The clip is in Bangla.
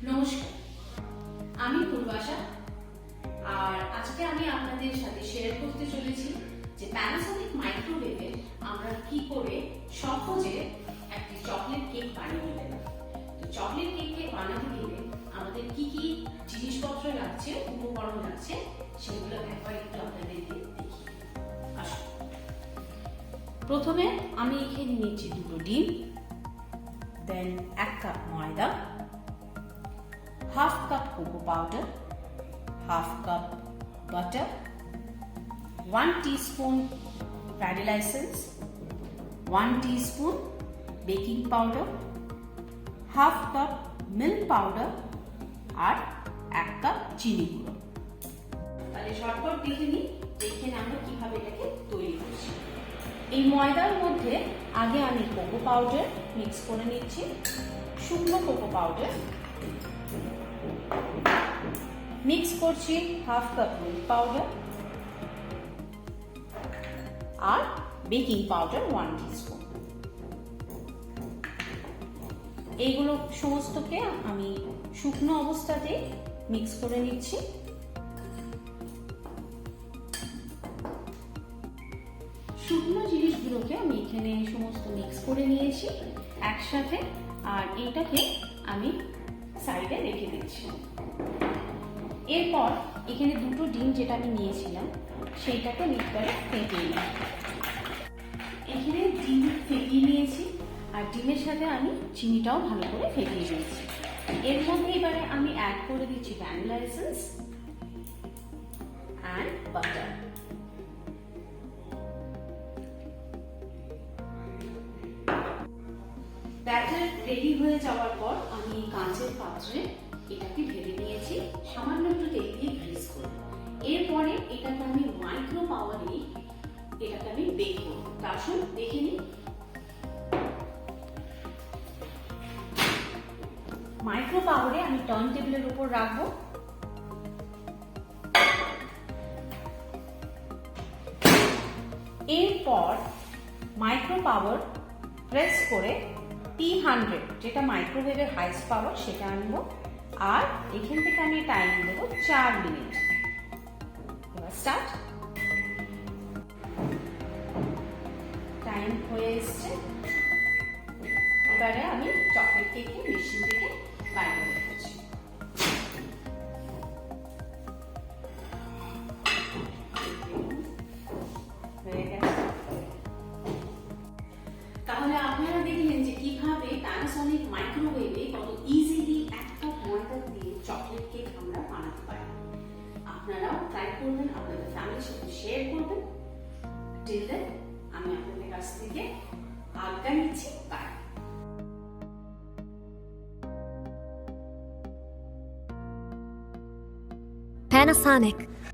নমস্কার, আমি পূর্বাশা। আর আজকে আমি আপনাদের সাথে শেয়ার করতে চলেছি যে প্যানাসোনিক মাইক্রোওয়েভে আমরা কি করে সহজে একটি চকলেট কেক বানিয়ে নিতে পারি। তো চকলেট কেক বানাতে গেলে আমাদের কি কি জিনিসপত্র লাগছে, উপকরণ লাগছে, সেগুলো একবার একটু আপনাদেরকে দেখি। আসুন, প্রথমে আমি এখানে নিচ্ছি 2টো ডিম, দেন 1 কাপ ময়দা, half cup cocoa powder, half cup butter, 1 teaspoon vanilla essence, 1 teaspoon baking powder, half cup milk powder আর 1 কাপ চিনি গুঁড়ো। তাহলে শর্টকাট দেখে নিই, দেখে আমরা কিভাবে এটাকে তৈরি করছি। এই ময়দার মধ্যে আগে আমি কোকো পাউডার মিক্স করে নিচ্ছি, শুকনো কোকো পাউডার মিক্স করছি, হাফ কাপ মিল্ক পাউডার আর বেকিং পাউডার 1 টিস্পুন। এইগুলো সমস্তকে আমি শুকনো অবস্থাতে মিক্স করে নিচ্ছি। শুকনো জিনিসগুলোকে আমি এখানে সমস্ত মিক্স করে নিয়েছি একসাথে, আর এটাকে আমি সাইডে রেখে দিচ্ছি। এরপর এখানে 2টো ডিম যেটা আমি নিয়েছিলাম সেইটাকে মিক্সারে ফেটিয়ে নিই। এখানে ডিম ফেটিয়ে নিয়েছি আর ডিমের সাথে আমি চিনিটাও ভালো করে ফেটিয়ে নিয়েছি। এর মধ্যে এবারে আমি অ্যাড করে দিচ্ছি vanilla essence and butter. Batter ready হয়ে যাওয়ার পর আমি কাঁচের পাত্রে এটাকে ঢেলে নিয়েছি, সামান্য একটু তেল দিয়ে গ্রিস করে। এরপরে এটাকে আমি মাইক্রো পাওয়ারে এটাকে আমি বেক করব। আসুন দেখে নিই। মাইক্রো পাওয়ারে আমি টার্ন টেবিলের উপর রাখবো। এরপর মাইক্রো পাওয়ার প্রেস করে P100 যেটা মাইক্রোওয়েভের হাইস্ট পাওয়ার সেটা আনবো, আর এখান থেকে আমি টাইম দেবো 4 মিনিট। এবার স্টার্ট। টাইম হয়ে এসছে। এবারে আমি চকলেট কেকের মেশিন থেকে বাইরে রেখেছি। হয়ে গেছে। তাহলে আপনারা দেখলেন যে কিভাবে প্যানাসনিক মাইক্রোওয়েভে কত ইজিলি 1 কাপ ময়দা দিয়ে চকলেট কেক আমরা বানাতে পারি। আপনারাও ট্রাই করবেন, আপনাদের ফ্যামিলির সাথে শেয়ার করবেন। টিল দেন আমি আপনাদের কাছ থেকে আজ্ঞা নিচ্ছি। বাই। Panasonic.